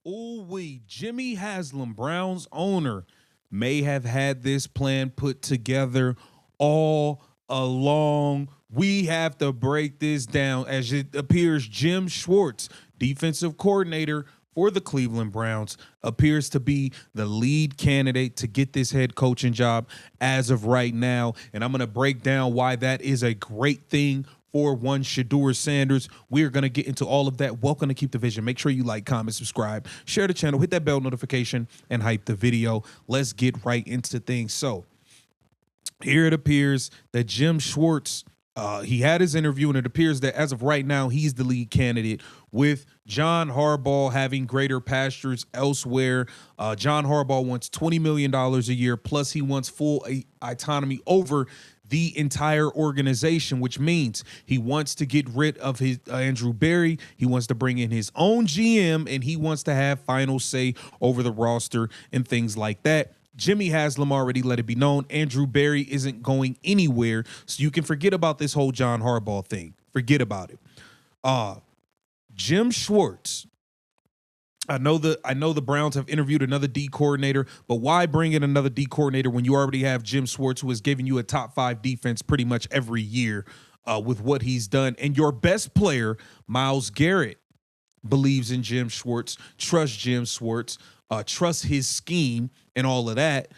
Ooh-wee, Jimmy Haslam, Browns owner, may have had this plan put together all along. We have to break this down. As it appears, Jim Schwartz, defensive coordinator for the Cleveland Browns, appears to be the lead candidate to get this head coaching job as of right now. And I'm going to break down why that is a great thing for one Shedeur Sanders. We're going to get into all of that. Welcome to Keep the Vision. Make sure you like, comment, subscribe, share the channel, hit that bell notification, and hype the video. Let's get right into things. So here it appears that Jim Schwartz, he had his interview, and it appears that as of right now, he's the lead candidate, with John Harbaugh having greater pastures elsewhere. John Harbaugh wants $20 million a year, plus he wants full autonomy over the entire organization, which means he wants to get rid of his Andrew Berry. He wants to bring in his own GM, and he wants to have final say over the roster and things like that. Jimmy Haslam already let it be known Andrew Berry isn't going anywhere, so you can forget about this whole John Harbaugh thing. Forget about it. Jim Schwartz, I know the Browns have interviewed another D coordinator, but why bring in another D coordinator when you already have Jim Schwartz, who is giving you a top 5 defense pretty much every year with what he's done? And your best player, Myles Garrett, believes in Jim Schwartz, trusts Jim Schwartz, trusts his scheme and all of that.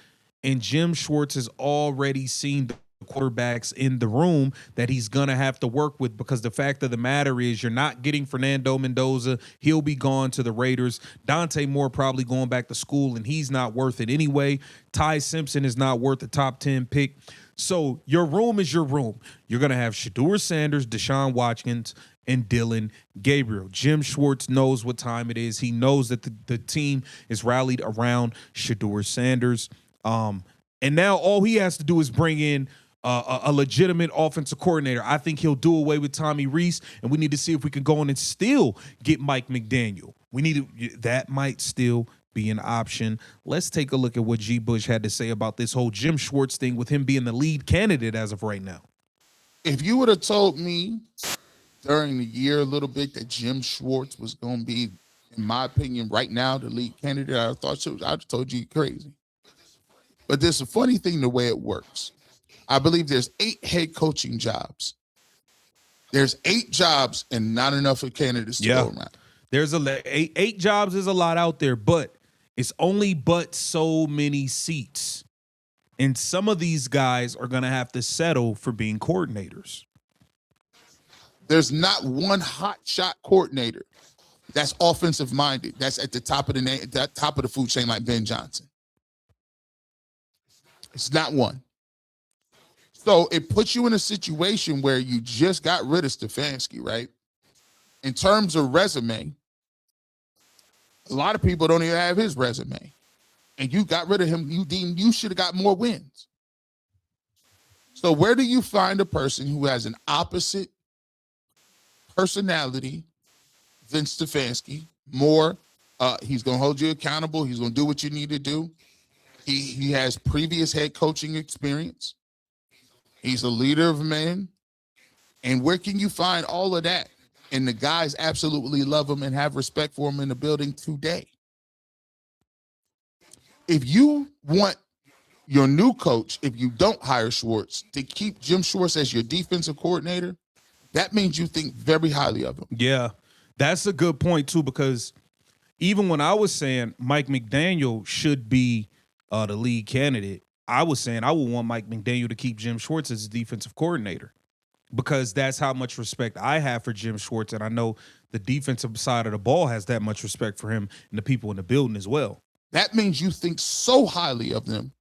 And Jim Schwartz has already seen the quarterbacks in the room that he's gonna have to work with, because the fact of the matter is you're not getting Fernando Mendoza. He'll be gone to the Raiders. Dante Moore probably going back to school, and he's not worth it anyway. Ty Simpson is not worth the top 10 pick. So your room is your room. You're gonna have Shedeur Sanders, Deshaun Watkins, and Dylan Gabriel. Jim Schwartz knows what time it is. He knows that the team is rallied around Shedeur Sanders. And now all he has to do is bring in a legitimate offensive coordinator. I think he'll do away with Tommy Rees, and we need to see if we can go in and still get Mike McDaniel. That might still be an option. Let's take a look at what G. Bush had to say about this whole Jim Schwartz thing, with him being the lead candidate as of right now. If you would have told me during the year a little bit that Jim Schwartz was going to be, in my opinion, right now the lead candidate, I'd have told you you're crazy. But there's a funny thing the way it works. I believe there's 8 head coaching jobs. There's 8 jobs and not enough of candidates to go around. There's eight jobs is a lot out there, but it's only but so many seats. And some of these guys are going to have to settle for being coordinators. There's not one hot shot coordinator that's offensive minded, that's at the top of the food chain like Ben Johnson. It's not one. So it puts you in a situation where you just got rid of Stefanski, right? In terms of resume, a lot of people don't even have his resume. And you got rid of him. You should have got more wins. So where do you find a person who has an opposite personality than Stefanski? More, he's going to hold you accountable. He's going to do what you need to do. He has previous head coaching experience. He's a leader of men. And where can you find all of that? And the guys absolutely love him and have respect for him in the building today. If you want your new coach, if you don't hire Schwartz, to keep Jim Schwartz as your defensive coordinator, that means you think very highly of him. Yeah, that's a good point, too, because even when I was saying Mike McDaniel should be the lead candidate, I was saying I would want Mike McDaniel to keep Jim Schwartz as defensive coordinator, because that's how much respect I have for Jim Schwartz, and I know the defensive side of the ball has that much respect for him and the people in the building as well. That means you think so highly of them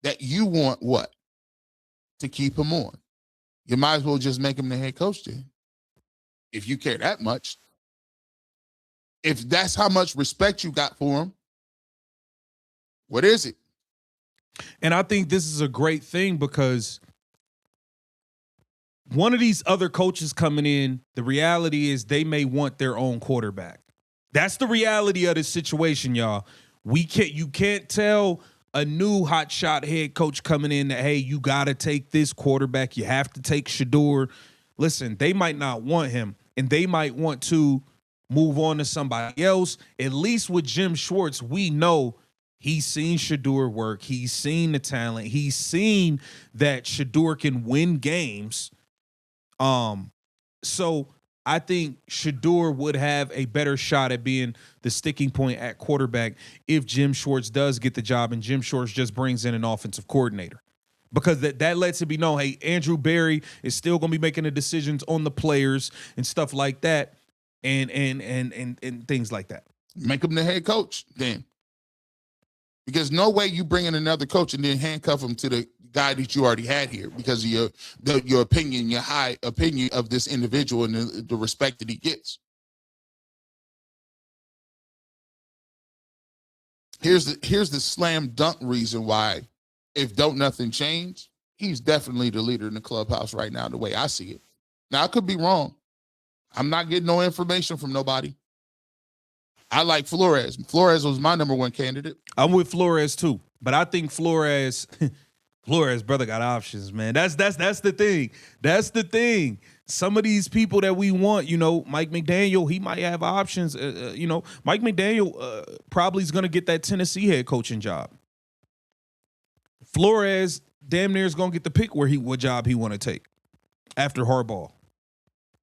that you want what? To keep him on. You might as well just make him the head coach then, if you care that much. If that's how much respect you got for him, what is it? And I think this is a great thing, because one of these other coaches coming in, the reality is they may want their own quarterback. That's the reality of this situation, y'all. You can't tell a new hotshot head coach coming in that, hey, you got to take this quarterback. You have to take Shedeur. Listen, they might not want him, and they might want to move on to somebody else. At least with Jim Schwartz, we know he's seen Shedeur work. He's seen the talent. He's seen that Shedeur can win games. So I think Shedeur would have a better shot at being the sticking point at quarterback if Jim Schwartz does get the job and Jim Schwartz just brings in an offensive coordinator. Because that lets it be known, hey, Andrew Berry is still going to be making the decisions on the players and stuff like that, and things like that. Make him the head coach then. Because no way you bring in another coach and then handcuff him to the guy that you already had here because of your opinion, your high opinion of this individual and the respect that he gets. Here's the slam dunk reason why, if don't nothing change, he's definitely the leader in the clubhouse right now, the way I see it. Now, I could be wrong. I'm not getting no information from nobody. I like Flores. Flores was my number one candidate. I'm with Flores too, but I think Flores brother got options, man. That's the thing. That's the thing. Some of these people that we want, Mike McDaniel, he might have options. Mike McDaniel probably is going to get that Tennessee head coaching job. Flores damn near is going to get the pick what job he want to take after Harbaugh.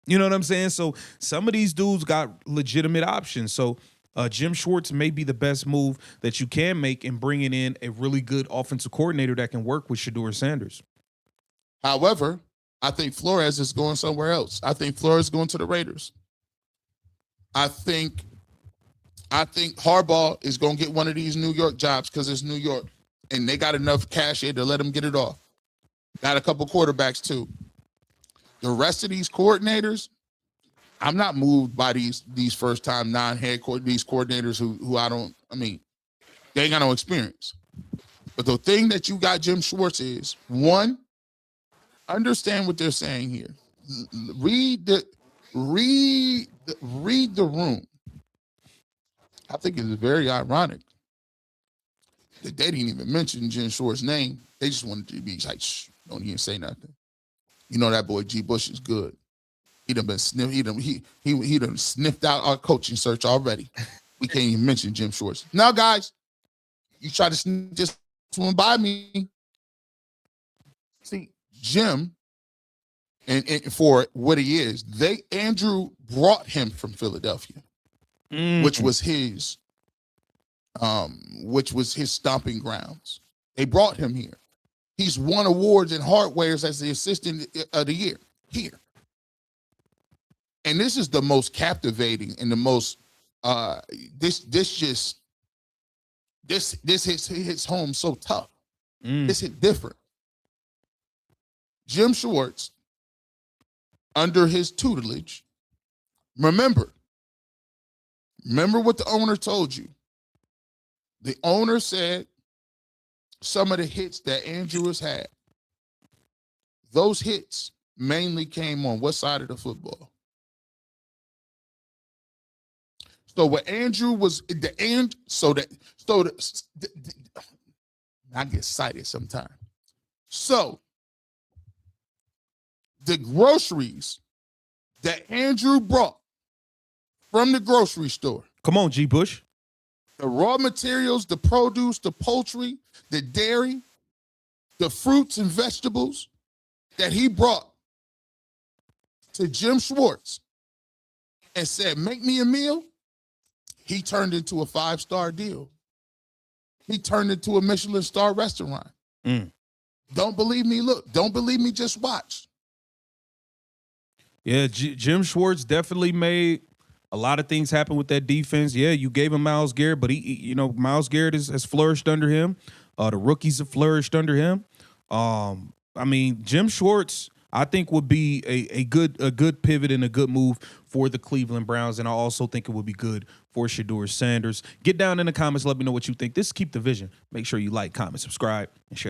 You know what I'm saying? So some of these dudes got legitimate options. So Jim Schwartz may be the best move that you can make in bringing in a really good offensive coordinator that can work with Shedeur Sanders. However, I think Flores is going somewhere else. I think Flores is going to the Raiders. I think Harbaugh is going to get one of these New York jobs because it's New York, and they got enough cash here to let him get it off. Got a couple quarterbacks too. The rest of these coordinators, I'm not moved by these first-time non-head these coordinators who they ain't got no experience. But the thing that you got Jim Schwartz is, one, understand what they're saying here. Read the room. I think it's very ironic that they didn't even mention Jim Schwartz's name. They just wanted to be like, shh, don't even say nothing. You know that boy G. Bush is good. He done sniffed out our coaching search already. We can't even mention Jim Schwartz. Now, guys, you try to sneak this one by me. See, Jim, and for what he is, Andrew brought him from Philadelphia, which was his stomping grounds. They brought him here. He's won awards and hardwares as the assistant of the year here. And this is the most captivating and the most this hits home so tough. This hit different. Jim Schwartz, under his tutelage, remember what the owner told you. The owner said some of the hits that Andrew has had, those hits mainly came on what side of the football? So what Andrew was the end, I get excited sometimes. So the groceries that Andrew brought from the grocery store. Come on, G. Bush. The raw materials, the produce, the poultry, the dairy, the fruits and vegetables that he brought to Jim Schwartz and said, make me a meal. He turned into a 5-star deal. He turned into a Michelin star restaurant. Don't believe me? Look. Don't believe me? Just watch. Yeah, Jim Schwartz definitely made a lot of things happen with that defense. Yeah, you gave him Myles Garrett, but Myles Garrett has flourished under him. The rookies have flourished under him. Jim Schwartz, I think, would be a good pivot and a good move for the Cleveland Browns, and I also think it would be good for Shedeur Sanders. Get down in the comments, let me know what you think. This is Keep the Vision. Make sure you like, comment, subscribe, and share.